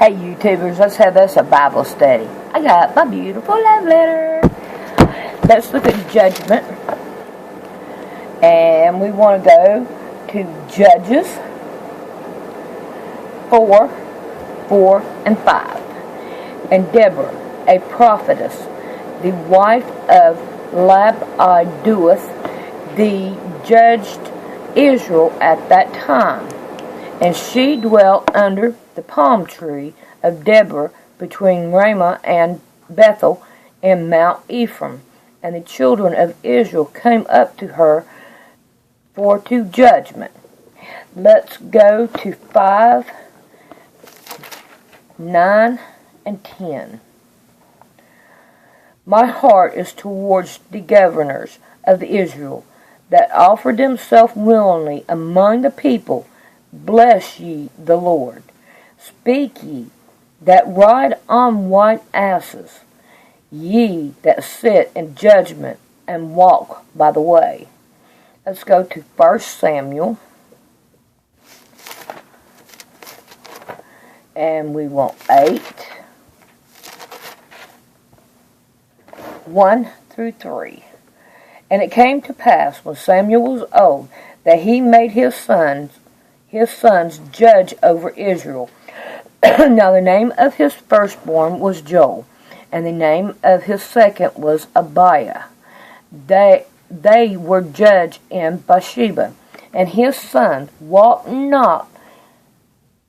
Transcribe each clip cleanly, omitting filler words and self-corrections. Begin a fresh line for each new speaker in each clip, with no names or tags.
Hey YouTubers, let's have us a Bible study. I got my beautiful love letter. Let's look at Judgment. And we want to go to Judges 4 and 5. And Deborah, a prophetess, the wife of Lapidoth, the judged Israel at that time. And she dwelt under the palm tree of Deborah between Ramah and Bethel in Mount Ephraim. And the children of Israel came up to her for to judgment. Let's go to 5, 9, and 10. My heart is towards the governors of Israel, that offered themselves willingly among the people. Bless ye the Lord. Speak ye that ride on white asses, ye that sit in judgment and walk by the way. Let's go to 1 Samuel. And we want 8, 1 through 3. And it came to pass, when Samuel was old, that he made his sons judge over Israel. Now the name of his firstborn was Joel, and the name of his second was Abiah. They were judged in Bathsheba, and his sons walked not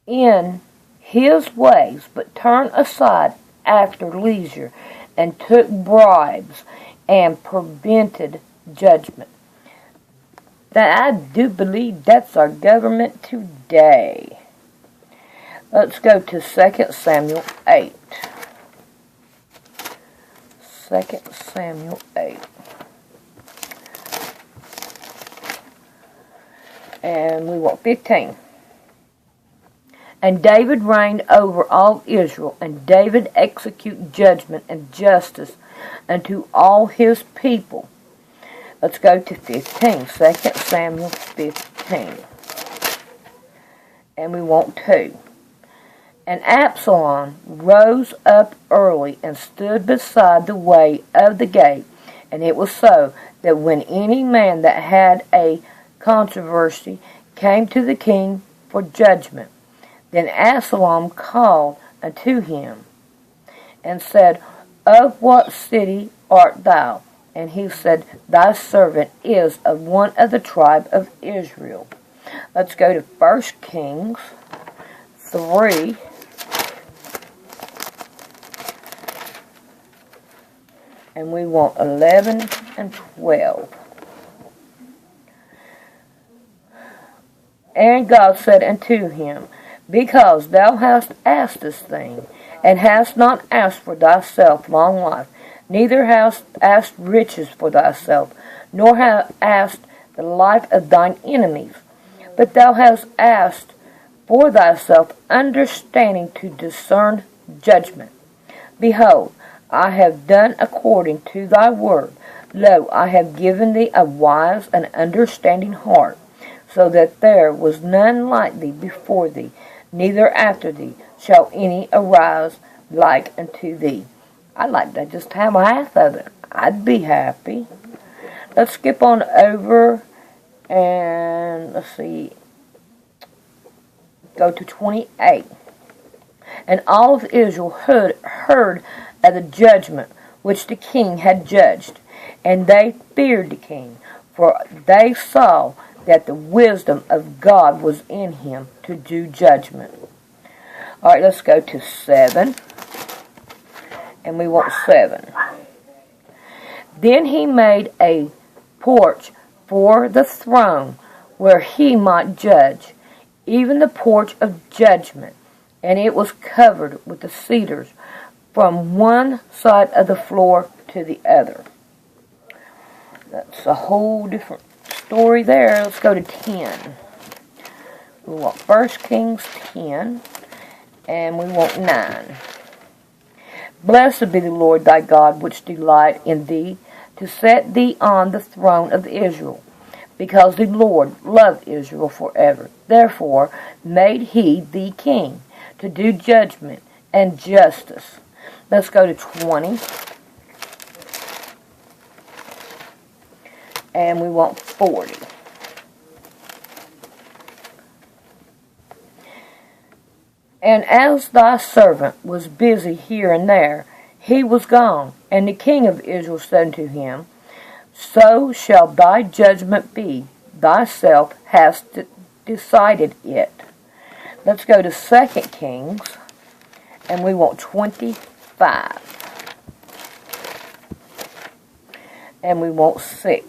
in his ways, but turned aside after leisure, and took bribes, and prevented judgment. That I do believe that's our government today. Let's go to 2 Samuel 8. 2 Samuel 8. And we want 15. And David reigned over all Israel, and David executed judgment and justice unto all his people. Let's go to 15, 2 Samuel 15. And we want 2. And Absalom rose up early and stood beside the way of the gate. And it was so that when any man that had a controversy came to the king for judgment, then Absalom called unto him and said, Of what city art thou? And he said, Thy servant is of one of the tribe of Israel. Let's go to 1 Kings 3. And we want 11 and 12. And God said unto him, Because thou hast asked this thing, and hast not asked for thyself long life, neither hast asked riches for thyself, nor hast asked the life of thine enemies, but thou hast asked for thyself understanding to discern judgment. Behold, I have done according to thy word. Lo, I have given thee a wise and understanding heart, so that there was none like thee before thee, neither after thee shall any arise like unto thee. I'd like to just have half of it. I'd be happy. Let's skip on over and let's see. Go to 28. And all of Israel heard of the judgment which the king had judged, and they feared the king, for they saw that the wisdom of God was in him to do judgment. All right, let's go to 7. And we want 7. Then he made a porch for the throne where he might judge, even the porch of judgment, and it was covered with the cedars from one side of the floor to the other. That's a whole different story there. Let's go to 10. We want 1 Kings 10, and we want 9. Blessed be the Lord thy God, which delight in thee, to set thee on the throne of Israel, because the Lord loved Israel forever. Therefore made he thee king, to do judgment and justice. Let's go to 20. And we want 40. And as thy servant was busy here and there, he was gone. And the king of Israel said unto him, So shall thy judgment be. Thyself hast decided it. Let's go to 2 Kings, and we want 25. And we want 6.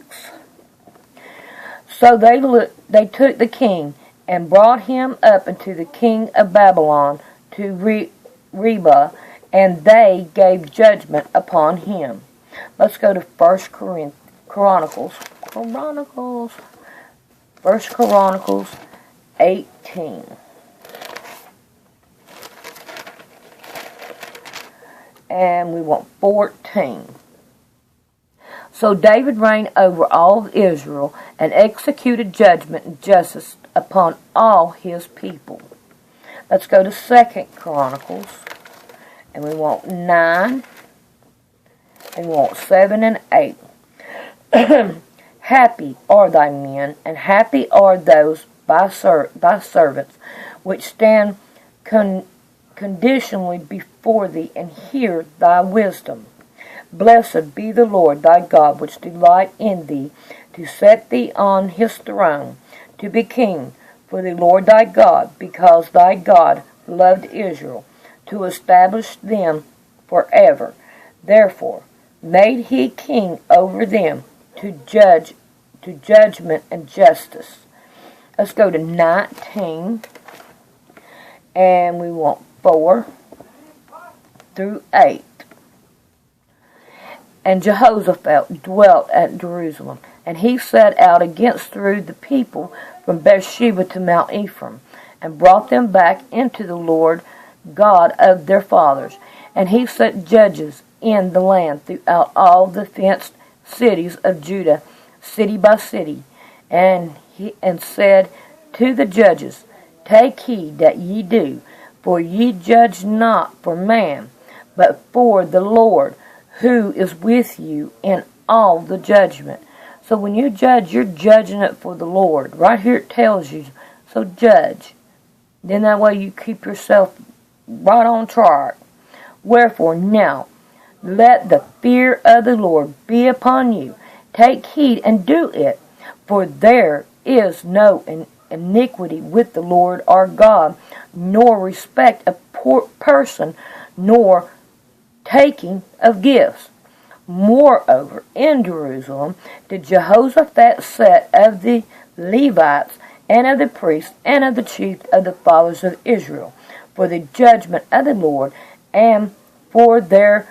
So they took the king, and brought him up unto the king of Babylon to Reba, and they gave judgment upon him. Let's go to 1 Chronicles. 1 Chronicles 18. And we want 14. So David reigned over all of Israel, and executed judgment and justice upon all his people. Let's go to 2 Chronicles, and we want 9, and we want 7 and 8. Happy are thy men, and happy are those thy servants, which stand conditionally before thee, and hear thy wisdom. Blessed be the Lord thy God, which delight in thee, to set thee on his throne, to be king for the Lord thy God, because thy God loved Israel, to establish them forever. Therefore made he king over them, to judgment and justice. Let's go to 19, and we want 4 through 8. And Jehoshaphat dwelt at Jerusalem, and he set out against through the people from Beersheba to Mount Ephraim, and brought them back into the Lord God of their fathers. And he set judges in the land throughout all the fenced cities of Judah, city by city. And said to the judges, Take heed that ye do, for ye judge not for man, but for the Lord, who is with you in all the judgment. So when you judge, you're judging it for the Lord. Right here it tells you, so judge. Then that way you keep yourself right on track. Wherefore now, let the fear of the Lord be upon you. Take heed and do it, for there is no iniquity with the Lord our God, nor respect of person, nor taking of gifts. Moreover, in Jerusalem did Jehoshaphat set of the Levites, and of the priests, and of the chief of the fathers of Israel, for the judgment of the Lord, and for their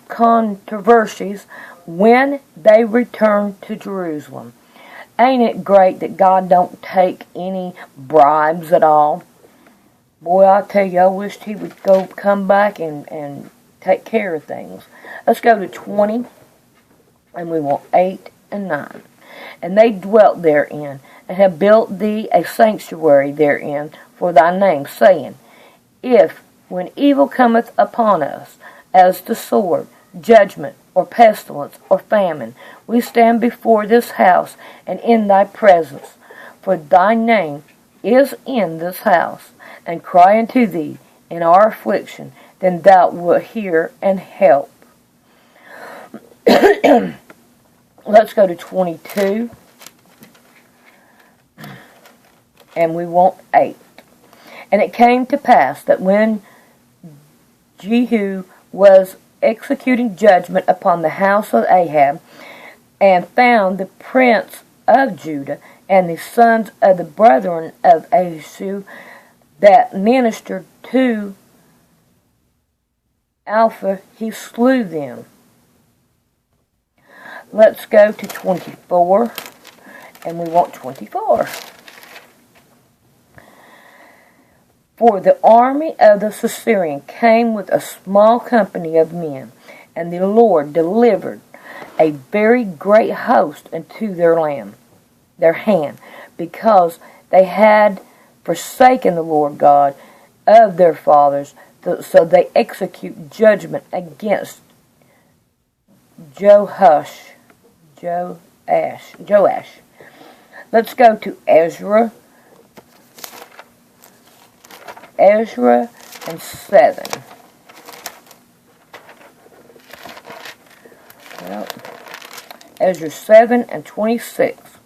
controversies when they returned to Jerusalem. Ain't it great that God don't take any bribes at all? Boy, I tell you, I wished he would come back and take care of things. Let's go to 20, and we want 8 and 9. And they dwelt therein, and have built thee a sanctuary therein for thy name, saying, If, when evil cometh upon us, as the sword, judgment, or pestilence, or famine, we stand before this house, and in thy presence, for thy name is in this house, and cry unto thee in our affliction, then thou wilt hear and help. Let's go to 22. And we want 8. And it came to pass that when Jehu was executing judgment upon the house of Ahab, and found the prince of Judah, and the sons of the brethren of Ahaziah that ministered to Alpha, he slew them. Let's go to 24, and we want 24. For the army of the Syrian came with a small company of men, and the Lord delivered a very great host into their hand, because they had forsaken the Lord God of their fathers, so they execute judgment against Joash. Let's go to Ezra. Ezra and 7. Well, Ezra 7 and 26.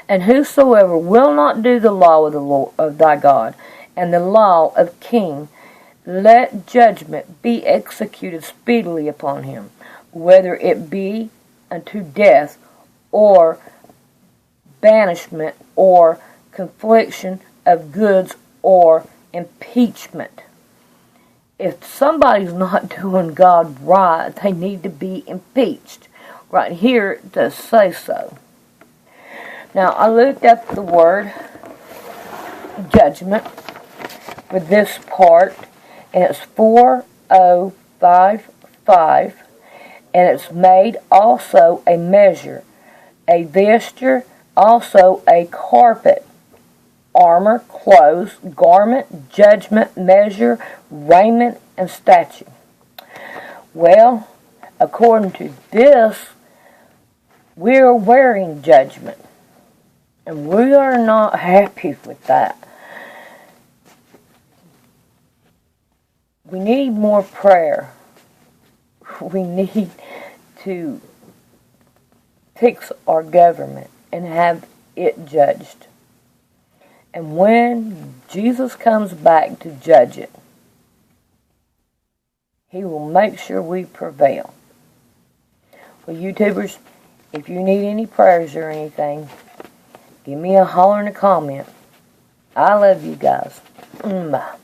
And whosoever will not do the law of the Lord of thy God, and the law of king, let judgment be executed speedily upon him, whether it be unto death, or banishment, or confliction of goods, or impeachment. If somebody's not doing God right, they need to be impeached. Right here it does say so. Now, I looked up the word judgment for this part, and it's 4055, and it's made also a measure, a vesture, also a carpet, armor, clothes, garment, judgment, measure, raiment, and statue. Well, according to this, we are wearing judgment, and we are not happy with that. We need more prayer. We need to fix our government and have it judged. And when Jesus comes back to judge it, He will make sure we prevail. Well, YouTubers, if you need any prayers or anything, give me a holler and a comment. I love you guys. Bye.